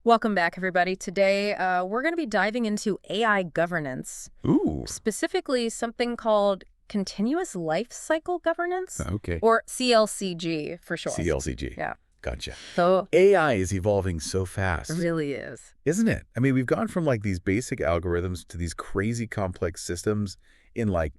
Welcome back, everybody. Today, we're going to be diving into AI governance, Ooh, specifically something called Continuous Lifecycle Governance, okay. or cLCG for short. cLCG. Yeah. Gotcha. So, AI is evolving so it fast, really is. isn't it? I mean, we've gone from like these basic algorithms to these crazy complex systems in like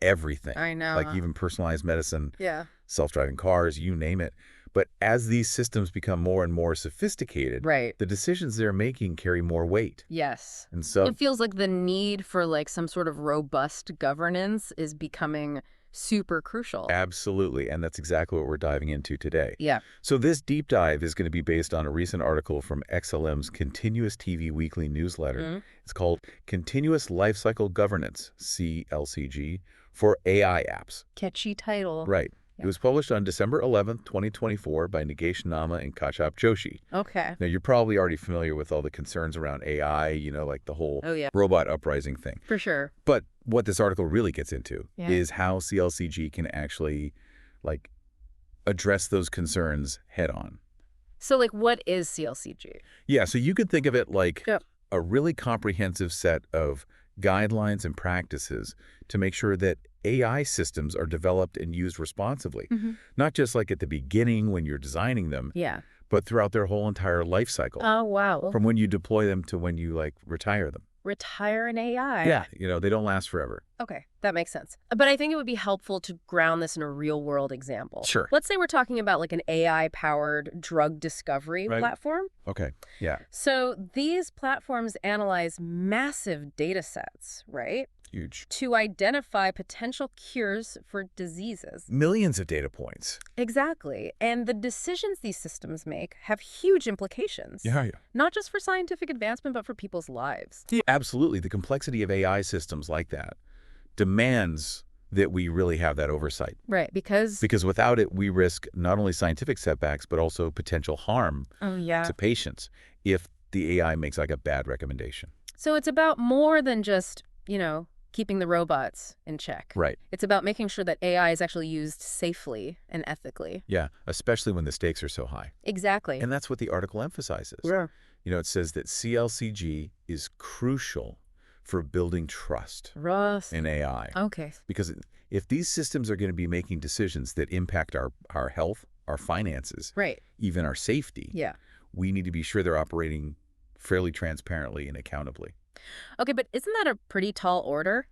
everything, I like know. even personalized medicine, Yeah. self-driving cars, you name it. But as these systems become more and more sophisticated, Right. the decisions they're making carry more weight. Yes. And so, It feels like the need for some sort of robust governance is becoming super crucial. absolutely, and that's exactly what we're diving into today. Yeah. So this deep dive is going to be based on a recent article from XLM's Continuous TV Weekly newsletter. Mhm. It's called Continuous Lifecycle Governance, cLCG, for AI apps. Catchy title. Right. It Yeah. was published on December 11th, 2024 by Nagesh Nama and Kashap Joshi. Okay. Now, you're probably already familiar with all the concerns around AI, like the whole Oh, yeah. robot uprising thing. For sure. But what this article really gets into Yeah. is how cLCG can actually, like, address those concerns head on. So, what is cLCG? Yeah, so you could think of it like Yep. a really comprehensive set of guidelines and practices to make sure that AI systems are developed and used responsibly, Mhm. not just like at the beginning when you're designing them, Yeah. but throughout their whole entire life cycle, Oh, wow. from when you deploy them to when you retire them. Retire an AI. Yeah, they don't last forever. Okay, that makes sense. But I think it would be helpful to ground this in a real-world example. Sure. Let's say we're talking about an AI-powered drug discovery Right. platform. Okay. Yeah. So these platforms analyze massive data sets, right, Huge. to identify potential cures for diseases. Millions of data points. Exactly. And the decisions these systems make have huge implications. Yeah. Not just for scientific advancement, but for people's lives. Yeah, absolutely. The complexity of AI systems like that demands that we really have that oversight. Right, because... Because without it, we risk not only scientific setbacks, but also potential harm Oh, yeah. to patients if the AI makes like a bad recommendation. So it's about more than just, keeping the robots in check. Right. It's about making sure that AI is actually used safely and ethically. Yeah, especially when the stakes are so high. Exactly. And that's what the article emphasizes. Yeah. It says that cLCG is crucial for building trust in AI. Okay. Because if these systems are going to be making decisions that impact our health, our finances, Right. even our safety, Yeah. we need to be sure they're operating fairly transparently and accountably. Okay, but isn't that a pretty tall order?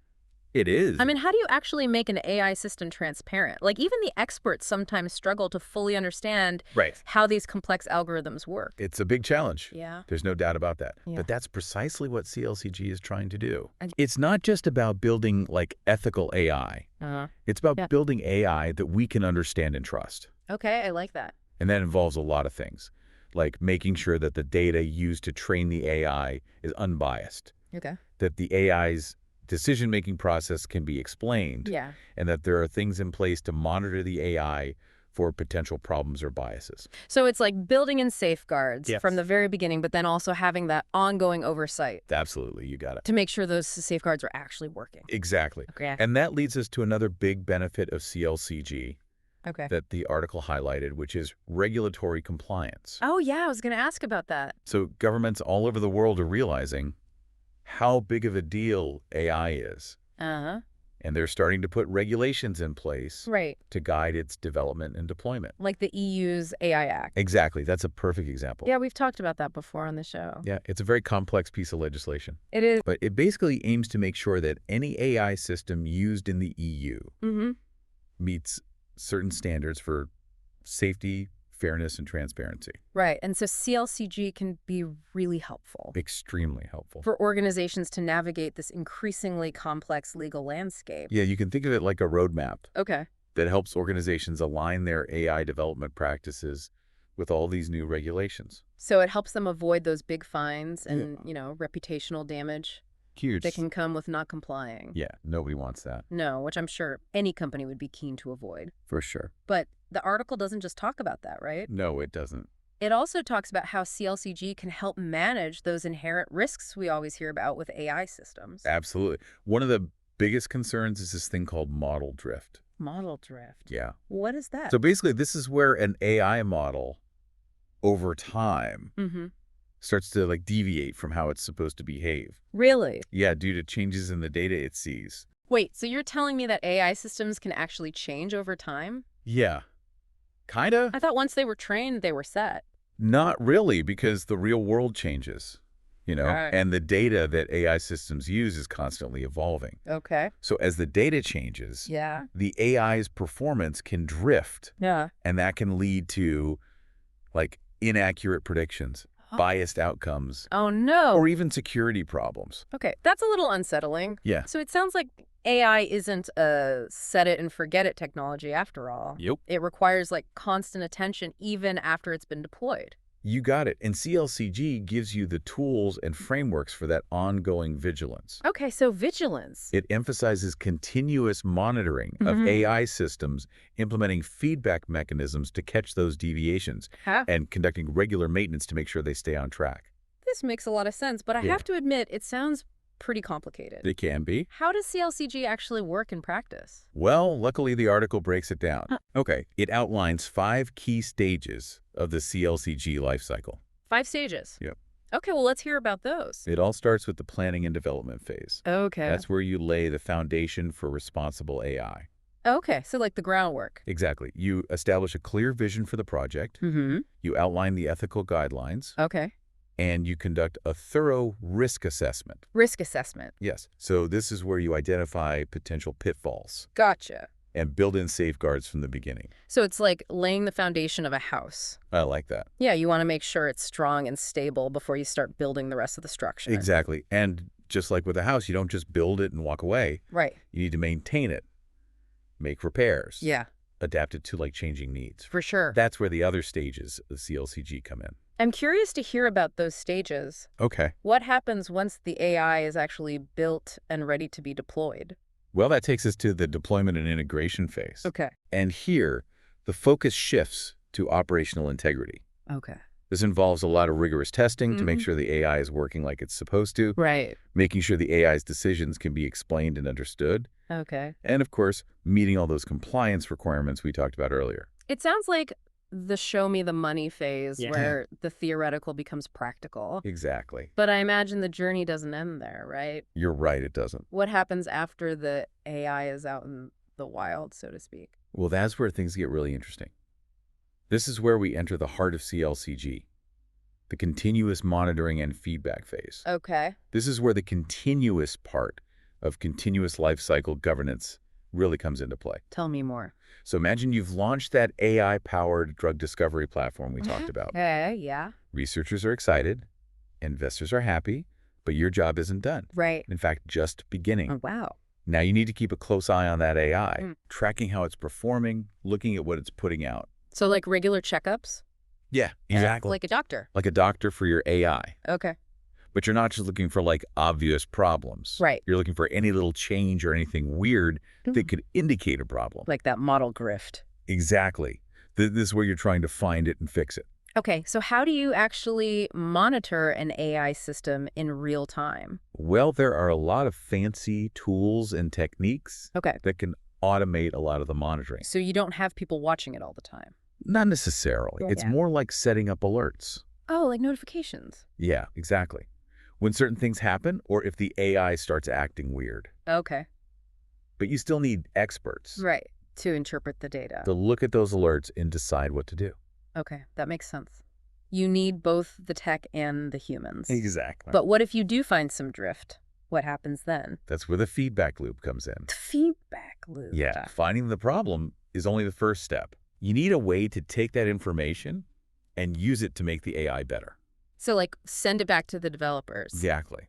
It is. I mean, how do you actually make an AI system transparent? Even the experts sometimes struggle to fully understand Right. how these complex algorithms work. It's a big challenge. Yeah. There's no doubt about that. Yeah. But that's precisely what cLCG is trying to do. And- It's not just about building ethical AI. Uh-huh. It's about Yeah. building AI that we can understand and trust. Okay, I like that. And that involves a lot of things, like making sure that the data used to train the AI is unbiased, Okay. that the AI's decision-making process can be explained, Yeah. and that there are things in place to monitor the AI for potential problems or biases. So it's like building in safeguards Yes. from the very beginning, but then also having that ongoing oversight Absolutely, you got it. to make sure those safeguards are actually working. Exactly. Okay. And that leads us to another big benefit of cLCG Okay. that the article highlighted, which is regulatory compliance. Oh, yeah, I was going to ask about that. So governments all over the world are realizing how big of a deal AI is. Uh-huh. And they're starting to put regulations in place Right. to guide its development and deployment. Like the EU's AI Act. Exactly. That's a perfect example. Yeah, we've talked about that before on the show. Yeah, it's a very complex piece of legislation. It is. But it basically aims to make sure that any AI system used in the EU Mm-hmm. meets certain standards for safety, fairness, and transparency. Right. And so cLCG can be really helpful Extremely helpful. for organizations to navigate this increasingly complex legal landscape. Yeah, you can think of it like a roadmap Okay. that helps organizations align their AI development practices with all these new regulations. So it helps them avoid those big fines and, reputational damage Huge. that can come with not complying. Yeah, nobody wants that. No, which I'm sure any company would be keen to avoid. For sure. But the article doesn't just talk about that, right? No, it doesn't. It also talks about how cLCG can help manage those inherent risks we always hear about with AI systems. Absolutely. One of the biggest concerns is this thing called model drift. Model drift. Yeah. What is that? So basically, this is where an AI model, over time, Mm-hmm. starts to like deviate from how it's supposed to behave. Really? Yeah, due to changes in the data it sees. Wait, so you're telling me that AI systems can actually change over time? Yeah, kinda. I thought once they were trained, they were set. Not really, because the real world changes, Right. and the data that AI systems use is constantly evolving. Okay. So as the data changes, Yeah. the AI's performance can drift, Yeah. and that can lead to like inaccurate predictions, Oh, biased outcomes, oh no. or even security problems. Okay, that's a little unsettling. Yeah. So it sounds like AI isn't a set it and forget it technology after all. Yep. It requires like constant attention even after it's been deployed. You got it. And cLCG gives you the tools and frameworks for that ongoing vigilance. Okay, so vigilance. It emphasizes continuous monitoring of AI systems, implementing feedback mechanisms to catch those deviations, Huh? and conducting regular maintenance to make sure they stay on track. This makes a lot of sense, but I Yeah. have to admit, it sounds pretty complicated. They can be. How does cLCG actually work in practice? Well, luckily the article breaks it down. Huh. Okay, it outlines 5 key stages of the cLCG lifecycle. 5 stages. Yep. Okay, well, let's hear about those. It all starts with the planning and development phase. Okay. That's where you lay the foundation for responsible AI. Okay, so like the groundwork. Exactly. You establish a clear vision for the project, Mm-hmm. you outline the ethical guidelines, Okay. and you conduct a thorough risk assessment. Risk assessment. Yes. So this is where you identify potential pitfalls Gotcha. and build in safeguards from the beginning. So it's like laying the foundation of a house. I like that. Yeah, you want to make sure it's strong and stable before you start building the rest of the structure. Exactly. And just like with a house, you don't just build it and walk away. Right. You need to maintain it, make repairs, Yeah, adapt it to like changing needs. for sure. That's where the other stages of cLCG come in. I'm curious to hear about those stages. Okay. What happens once the AI is actually built and ready to be deployed? Well, that takes us to the deployment and integration phase. Okay. And here, the focus shifts to operational integrity. Okay. This involves a lot of rigorous testing to make Mhm. sure the AI is working like it's supposed to, Right. making sure the AI's decisions can be explained and understood, Okay. and of course, meeting all those compliance requirements we talked about earlier. It sounds like the show me the money phase Yeah. where the theoretical becomes practical. Exactly. But I imagine the journey doesn't end there, right? You're right, it doesn't. What happens after the AI is out in the wild, so to speak? Well, that's where things get really interesting. This is where we enter the heart of cLCG, the continuous monitoring and feedback phase. Okay. This is where the continuous part of continuous lifecycle governance really comes into play. Tell me more. So imagine you've launched that AI-powered drug discovery platform we talked about. Okay, yeah. Researchers are excited, investors are happy, but your job isn't done. Right. In fact, just beginning. Oh, wow. Now you need to keep a close eye on that AI, Mm. tracking how it's performing, looking at what it's putting out. So like regular checkups? Yeah, exactly. Like a doctor? Like a doctor for your AI. Okay. But you're not just looking for like obvious problems. Right. You're looking for any little change or anything weird that Mm. could indicate a problem. Like that model grift. Exactly. This is where you're trying to find it and fix it. Okay, so how do you actually monitor an AI system in real time? Well, there are a lot of fancy tools and techniques Okay. that can automate a lot of the monitoring. So you don't have people watching it all the time? Not necessarily. Yeah. It's more like setting up alerts. Oh, like notifications. Yeah, exactly. When certain things happen or if the AI starts acting weird. Okay. But you still need experts Right. To interpret the data. to look at those alerts and decide what to do. Okay, that makes sense. You need both the tech and the humans. Exactly. But what if you do find some drift? What happens then? That's where the feedback loop comes in. The feedback loop. Yeah, finding the problem is only the first step. You need a way to take that information and use it to make the AI better. So like send it back to the developers. Exactly.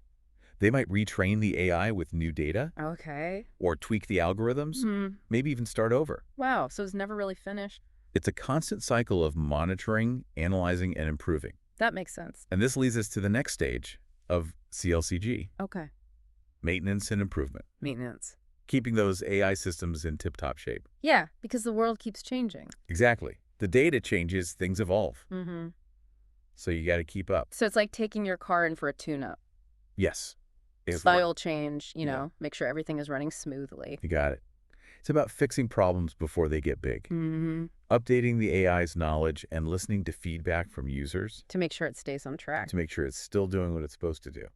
They might retrain the AI with new data Okay. or tweak the algorithms, maybe even start over. Wow, so it's never really finished. It's a constant cycle of monitoring, analyzing, and improving. That makes sense. And this leads us to the next stage of cLCG, Okay. maintenance and improvement, Maintenance. keeping those AI systems in tip-top shape. Yeah, because the world keeps changing. Exactly. The data changes, things evolve. Mm-hmm. So you got to keep up. So it's like taking your car in for a tune-up. Yes. It's Style change, Yeah. make sure everything is running smoothly. You got it. It's about fixing problems before they get big, Mm-hmm. updating the AI's knowledge and listening to feedback from users To make sure it stays on track. to make sure it's still doing what it's supposed to do.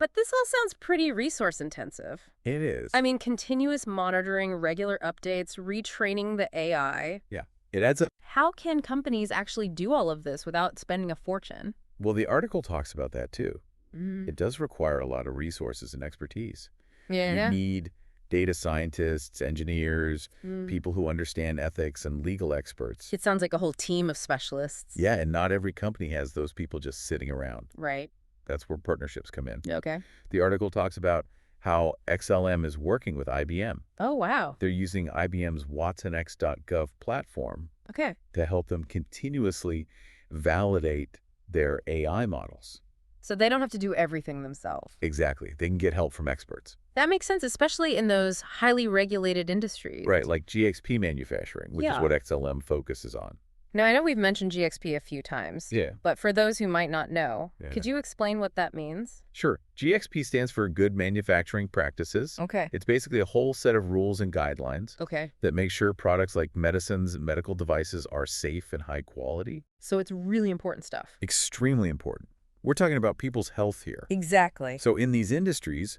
But this all sounds pretty resource intensive. It is. I mean, continuous monitoring, regular updates, retraining the AI. Yeah, it adds up. How can companies actually do all of this without spending a fortune? Well, the article talks about that too. Mm. It does require a lot of resources and expertise. You Yeah. need data scientists, engineers, Mm. people who understand ethics, and legal experts. It sounds like a whole team of specialists. Yeah, and not every company has those people just sitting around. Right. That's where partnerships come in. Okay. The article talks about how XLM is working with IBM. Oh, wow. They're using IBM's watsonx.gov platform Okay. to help them continuously validate their AI models. So they don't have to do everything themselves. Exactly. They can get help from experts. That makes sense, especially in those highly regulated industries. Right, like GXP manufacturing, which is Yeah. what XLM focuses on. Now, I know we've mentioned GXP a few times. Yeah. But for those who might not know, Yeah. could you explain what that means? Sure. GXP stands for Good Manufacturing Practices. Okay. It's basically a whole set of rules and guidelines Okay. that make sure products like medicines and medical devices are safe and high quality. So it's really important stuff. Extremely important. We're talking about people's health here. Exactly. So in these industries,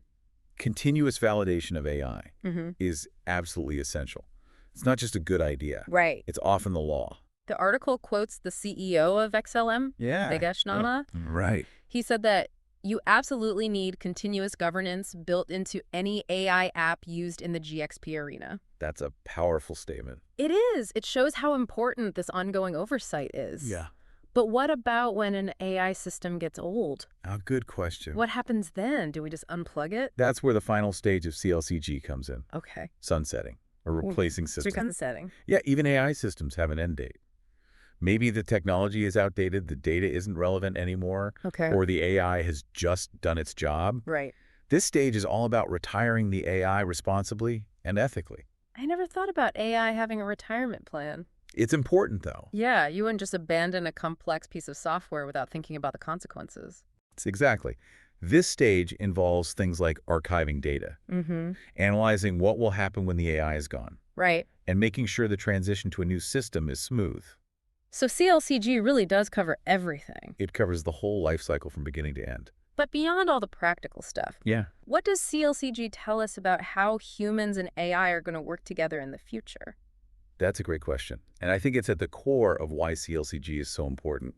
continuous validation of AI Mm-hmm. is absolutely essential. It's not just a good idea. Right. It's often the law. The article quotes the CEO of XLM, Yeah. Biggesh Nama. Right. He said that you absolutely need continuous governance built into any AI app used in the GXP arena. That's a powerful statement. It is. It shows how important this ongoing oversight is. Yeah. But what about when an AI system gets old? A good question. What happens then? Do we just unplug it? That's where the final stage of cLCG comes in. Okay. Sunsetting or replacing systems. Sunsetting. Yeah, even AI systems have an end date. Maybe the technology is outdated, the data isn't relevant anymore, Okay. or the AI has just done its job. Right. This stage is all about retiring the AI responsibly and ethically. I never thought about AI having a retirement plan. It's important, though. Yeah, you wouldn't just abandon a complex piece of software without thinking about the consequences. It's exactly. This stage involves things like archiving data, Mm-hmm. analyzing what will happen when the AI is gone, Right. and making sure the transition to a new system is smooth. So cLCG really does cover everything. It covers the whole life cycle from beginning to end. But beyond all the practical stuff, Yeah. what does cLCG tell us about how humans and AI are going to work together in the future? That's a great question. And I think it's at the core of why cLCG is so important.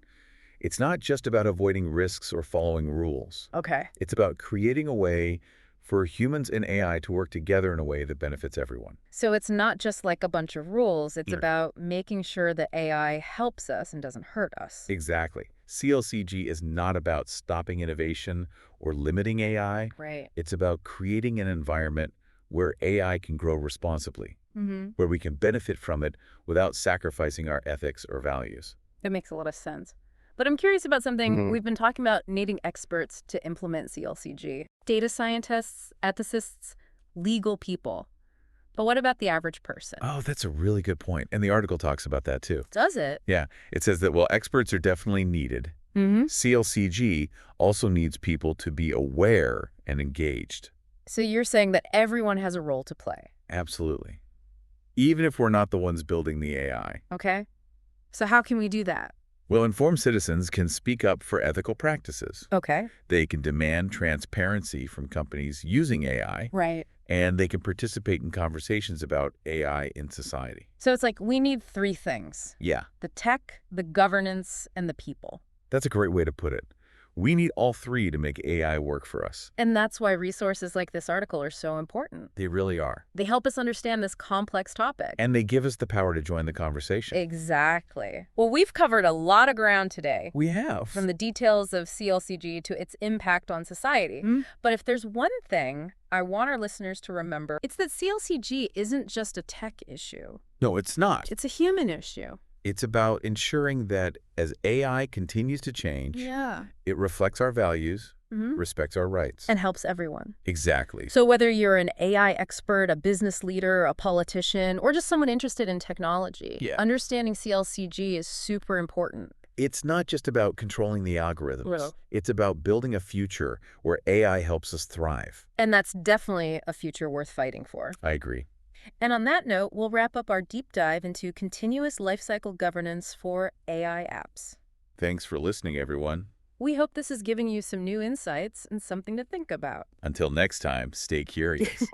It's not just about avoiding risks or following rules. Okay. It's about creating a way for humans and AI to work together in a way that benefits everyone. So it's not just like a bunch of rules. It's Yeah. about making sure that AI helps us and doesn't hurt us. Exactly. cLCG is not about stopping innovation or limiting AI. Right. It's about creating an environment where AI can grow responsibly, Mm-hmm. where we can benefit from it without sacrificing our ethics or values. That makes a lot of sense. But I'm curious about something. Mhm. We've been talking about needing experts to implement cLCG. Data scientists, ethicists, legal people. But what about the average person? Oh, that's a really good point. And the article talks about that too. Does it? Yeah, it says that, well, experts are definitely needed. Mm-hmm. cLCG also needs people to be aware and engaged. So you're saying that everyone has a role to play. Absolutely. Even if we're not the ones building the AI. Okay. So how can we do that? Well, informed citizens can speak up for ethical practices. Okay. They can demand transparency from companies using AI, Right. and they can participate in conversations about AI in society. So it's like we need three things: Yeah, the tech, the governance, and the people. that's a great way to put it. We need all three to make AI work for us. And that's why resources like this article are so important. They really are. They help us understand this complex topic. And they give us the power to join the conversation. Exactly. Well, we've covered a lot of ground today, We have. from the details of cLCG to its impact on society. Hmm? But if there's one thing I want our listeners to remember, it's that cLCG isn't just a tech issue. No, it's not. It's a human issue. It's about ensuring that as AI continues to change, Yeah. it reflects our values, Mm-hmm. respects our rights. And helps everyone. Exactly. So whether you're an AI expert, a business leader, a politician, or just someone interested in technology, Yeah. understanding cLCG is super important. It's not just about controlling the algorithms. No. It's about building a future where AI helps us thrive. And that's definitely a future worth fighting for. I agree. And on that note, we'll wrap up our deep dive into continuous lifecycle governance for AI apps. Thanks for listening, everyone. We hope this is giving you some new insights and something to think about. Until next time, stay curious.